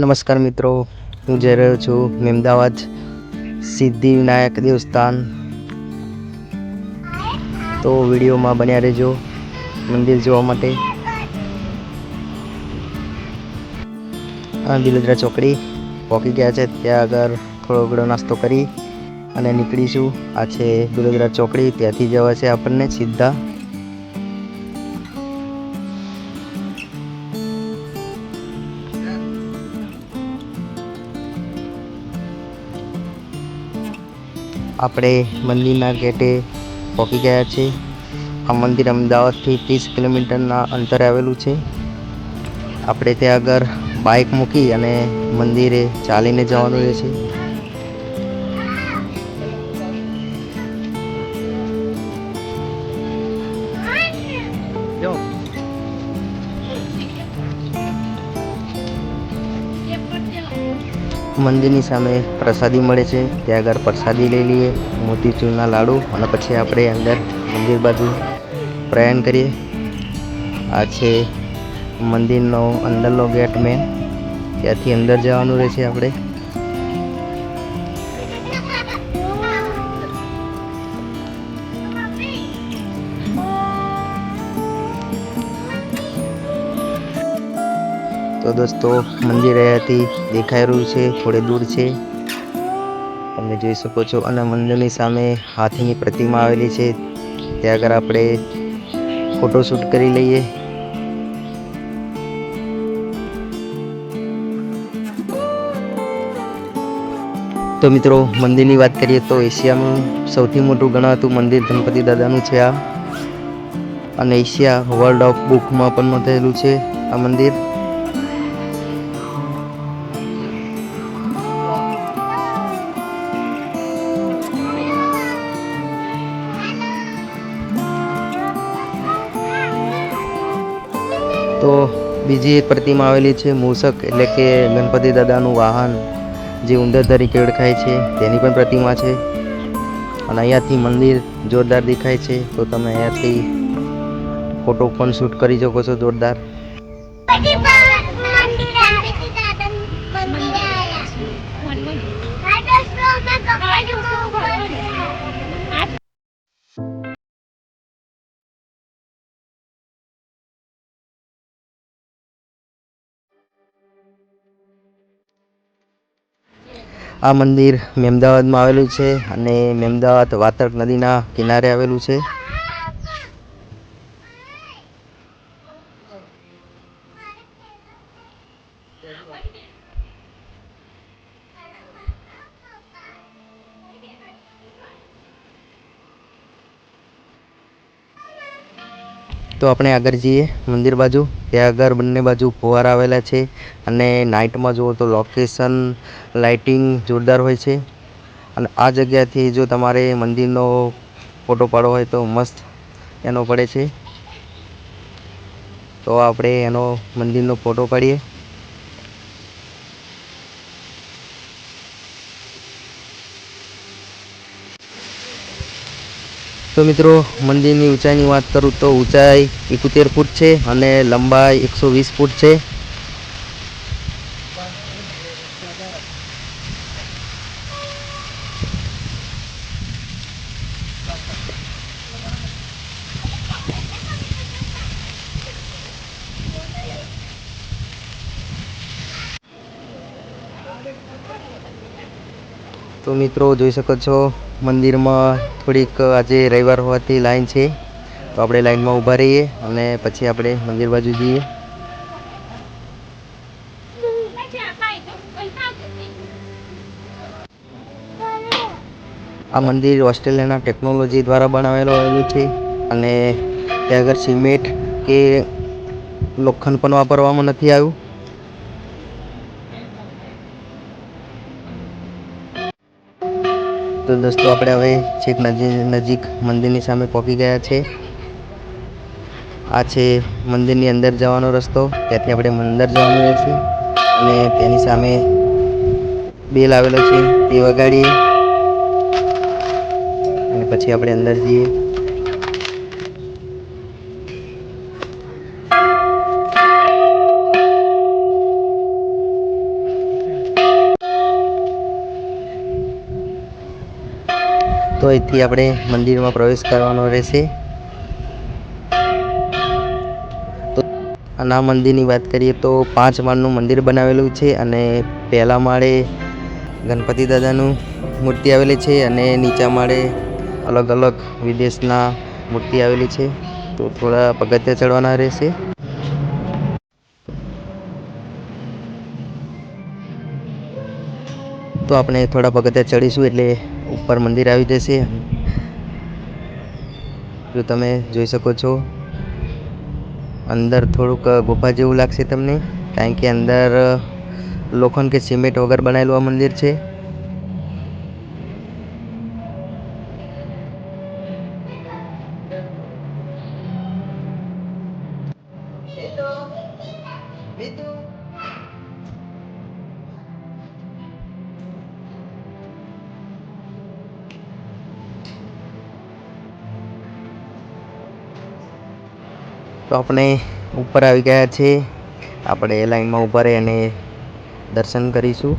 નમસ્કાર મિત્રો, હું જઈ રહ્યો છું મહેમદાવાદ સિદ્ધિવિનાયક દેવસ્થાન. તો વિડીયોમાં બન્યા રહેજો મંદિર જોવા માટે. આ બિલોદરા ચોકડી પહોંચી ગયા છે. ત્યાં આગળ થોડો ઘણો નાસ્તો કરી અને નીકળીશું. આ છે બિલોદરા ચોકડી. ત્યાંથી જવા છે આપણને સીધા આપણે મંદિરના ગેટે પહોંચી ગયા છે. આ મંદિર અમદાવાદથી 30 કિલોમીટરના અંતરે આવેલું છે. આપણે ત્યાં આગળ બાઇક મૂકી અને મંદિરે ચાલીને જવાનું રહેશે. મંદિરની સામે પ્રસાદી મળે છે. ત્યાં આગળ પ્રસાદી લઈ લઈએ, મોતીચૂરના લાડુ, અને પછી આપણે અંદર મંદિર બાજુ પ્રયાણ કરીએ. આ છે મંદિરનો અંદરનો ગેટ મેન. ત્યાંથી અંદર જવાનું રહેશે આપણે. તો દોસ્તો, મંદિર અહીંયાથી દેખાઈ રહ્યું છે, થોડે દૂર છે, તમે જોઈ શકો છો. અને મંદિરની સામે હાથીની પ્રતિમા આવેલી છે. ત્યાં આગળ આપણે ફોટોશૂટ કરી લઈએ. તો મિત્રો, મંદિરની વાત કરીએ તો એશિયાનું સૌથી મોટું ગણાતું મંદિર ગણપતિ દાદાનું છે આ. અને એશિયા વર્લ્ડ ઓફ બુકમાં પણ નોંધાયેલું છે આ મંદિર. તો બીજી એક પ્રતિમા આવેલી છે, મૂષક એટલે કે ગણપતિ દાદાનું વાહન, જે ઉંદર તરીકે ઓળખાય છે, તેની પણ પ્રતિમા છે. અને અહીંયાથી મંદિર જોરદાર દેખાય છે. તો તમે અહીંયાથી ફોટો પણ શૂટ કરી શકો છો જોરદાર. આ મંદિર મહેમદાવાદમાં આવેલું છે અને મહેમદાવાદ વાતક નદીના કિનારે આવેલું છે. તો આપણે આગળ જઈએ મંદિર બાજુ. ત્યાં આગળ બંને બાજુ ફુવારા આવેલા છે. અને નાઇટમાં જુઓ તો લોકેશન લાઇટિંગ જોરદાર હોય છે. અને આ જગ્યાથી જો તમારે મંદિરનો ફોટો પાડવો હોય તો મસ્ત એનો પડે છે. તો આપણે એનો મંદિરનો ફોટો પાડીએ. તો મિત્રો, મંદિરની ઊંચાઈની વાત કરું તો ઊંચાઈ 71 ફૂટ છે અને લંબાઈ 120 ફૂટ છે. તો મિત્રો, જોઈ શકો છો મંદિરમાં થોડીક આજે રવિવાર હોવાથી લાઈન છે. તો આપણે લાઈનમાં ઊભા રહીએ અને પછી આપણે મંદિર બાજુ જઈએ. આ મંદિર ઓસ્ટ્રેલિયાના ટેકનોલોજી દ્વારા બનાવેલું છે. અને ત્યાં આગળ સિમેન્ટ કે લોખંડ પણ વાપરવામાં નથી આવ્યું. તો દોસ્તો, આપણે હવે છેક નજીક મંદિરની સામે પહોંચી ગયા છે. આ છે મંદિરની અંદર જવાનો રસ્તો. ત્યાંથી આપણે અંદર જવાનું રહેશે અને તેની સામે બેલ આવેલો છે, તે વગાડીએ અને પછી આપણે અંદર જઈએ. તો અહીંથી આપણે મંદિરમાં પ્રવેશ કરવાનો રહેશે. અને આ મંદિરની વાત કરીએ તો 5 માળનું મંદિર બનાવેલું છે અને પહેલા માળે ગણપતિ દાદાનું મૂર્તિ આવેલી છે અને નીચા માળે અલગ અલગ વિદેશના મૂર્તિ આવેલી છે. તો થોડા પગથિયાં ચડવાના રહેશે. તો આપણે થોડા પગથિયાં ચડીશું એટલે ઉપર મંદિર આવી જશે. જો તમે જોઈ શકો છો અંદર થોડુંક ગુફા જેવું લાગશે તમને, કારણ કે અંદર લોખંડ કે સિમેન્ટ વગર બનાવેલું આ મંદિર છે. તો આપણે ઉપર આવી ગયા છે. આપણે લાઈનમાં ઊભા રહી અને દર્શન કરીશું.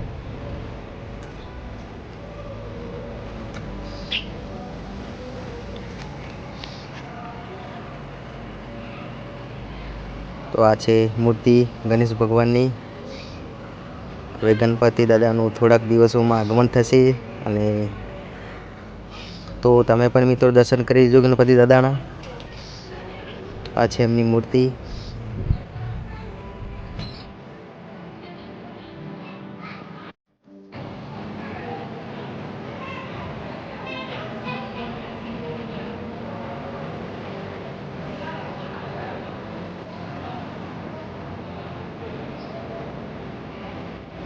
તો આ છે મૂર્તિ ગણેશ ભગવાનની. હવે ગણપતિ દાદાનું થોડાક દિવસોમાં આગમન થશે અને તો તમે પણ મિત્રો દર્શન કરી લેજો ગણપતિ દાદાના. આ છે એમની મૂર્તિ.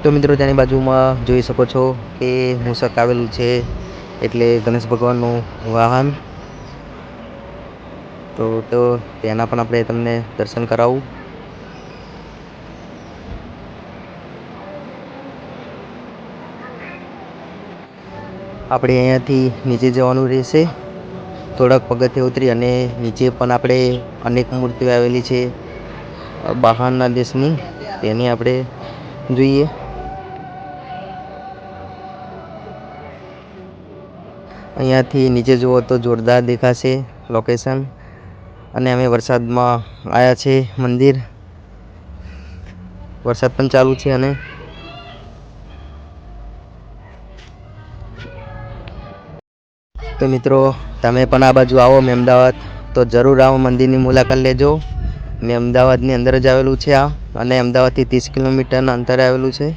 તો મિત્રો તેની બાજુમાં જોઈ શકો છો કે મૂષક આવેલું છે, એટલે ગણેશ ભગવાનનું વાહન. તો તેના પણ આપણે તમને દર્શન કરાવું. આપણે અહીંયાથી નીચે જવાનું રહેશે. થોડાક પગથિયાં ઉતરી અને નીચે પણ આપણે અનેક મૂર્તિઓ આવેલી છે બહારના દેશની, તેની આપણે જોઈએ. અહીંયાથી નીચે જુઓ તો જોરદાર દેખાશે લોકેશન. અને અમે વરસાદમાં આવ્યા છે મંદિર. વરસાદ પણ ચાલુ છે. અને તો મિત્રો તમે પણ આ બાજુ આવો અમદાવાદ તો જરૂર આવો, મંદિરની મુલાકાત લેજો. ને અમદાવાદની અંદર જ આવેલું છે આ, અને અમદાવાદથી 30 કિલોમીટરના અંતરે આવેલું છે.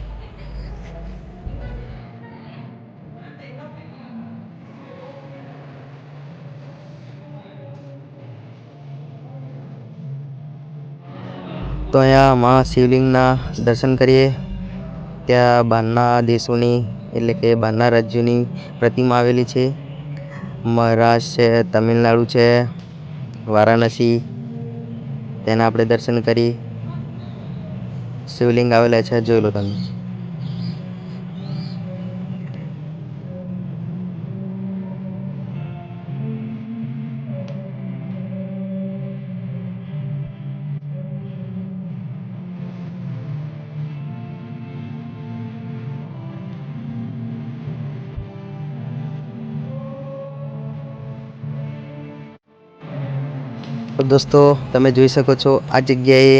તો અહીંયા મહા શિવલિંગના દર્શન કરીએ. ત્યાં બહારના દેશોની એટલે કે બહારના રાજ્યોની પ્રતિમા આવેલી છે. મહારાષ્ટ્ર છે, તમિલનાડુ છે, વારાણસી, તેના આપણે દર્શન કરી. શિવલિંગ આવેલા છે, જોઈ લો તમે. તો દોસ્તો તમે જોઈ શકો છો આ જગ્યાએ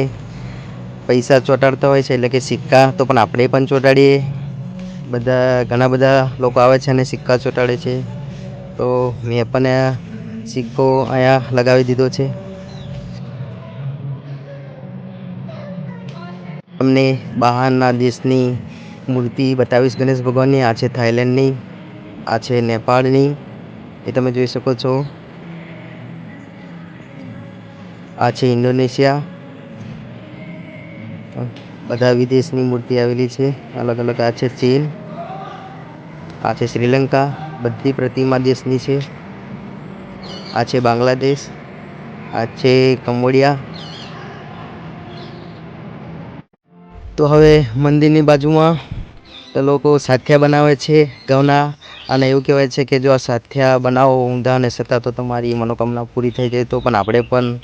પૈસા ચોંટાડતા હોય છે, એટલે કે સિક્કા. તો પણ આપણે પણ ચોંટાડીએ. ઘણા બધા લોકો આવે છે અને સિક્કા ચોંટાડે છે. તો મેં પણ સિક્કો અહીંયા લગાવી દીધો છે. તમને બહારના દેશની મૂર્તિ બતાવીશ ગણેશ ભગવાનની. આ છે થાઈલેન્ડની, આ છે નેપાળની, એ તમે જોઈ શકો છો. આ છે ઇન્ડોનેશિયા. બધા વિદેશની મૂર્તિ આવેલી છે અલગ અલગ. આ છે ચીન, આ છે શ્રીલંકા, બધી પ્રતિમા દેશની છે. આ છે બાંગ્લાદેશ, આ છે કંબોડિયા. તો હવે મંદિરની બાજુમાં તો લોકો સાથિયા બનાવે છે ઘઉંના, અને એવું કહેવાય છે કે જો આ સાથિયા બનાવો ઊંધા અને સતા તો તમારી મનોકામના પૂરી થઈ જાય. તો પણ આપણે પણ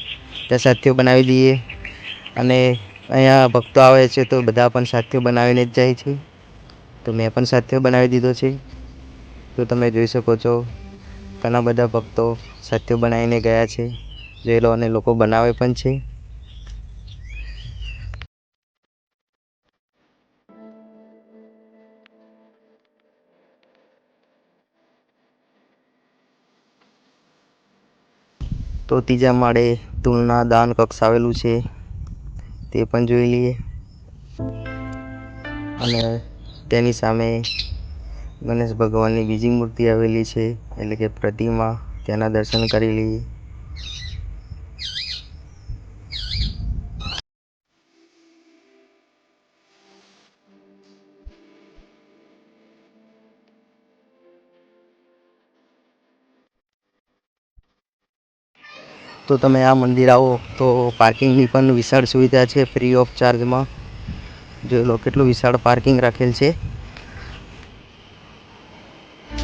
ત્યાં સાથિયો બનાવી દઈએ. અને અહીંયા ભક્તો આવે છે તો બધા પણ સાથિયો બનાવીને જ જાય છે. તો મેં પણ સાથિયો બનાવી દીધો છે. તો તમે જોઈ શકો છો ઘણા બધા ભક્તો સાથે બનાવીને ગયા છે, જે અને લોકો બનાવે પણ છે. તો ત્રીજા માળે તુલના દાન કક્ષ આવેલું છે, તે પણ જોઈ લઈએ. અને તેની સામે ગણેશ ભગવાનની બીજી મૂર્તિ આવેલી છે, એટલે કે પ્રતિમા. તેના દર્શન કરી લઈએ. તો તમે આ મંદિર આવો તો પાર્કિંગની પણ વિશાળ સુવિધા છે, ફ્રી ઓફ ચાર્જમાં. જોઈ લો કેટલું વિશાળ પાર્કિંગ રાખેલ છે.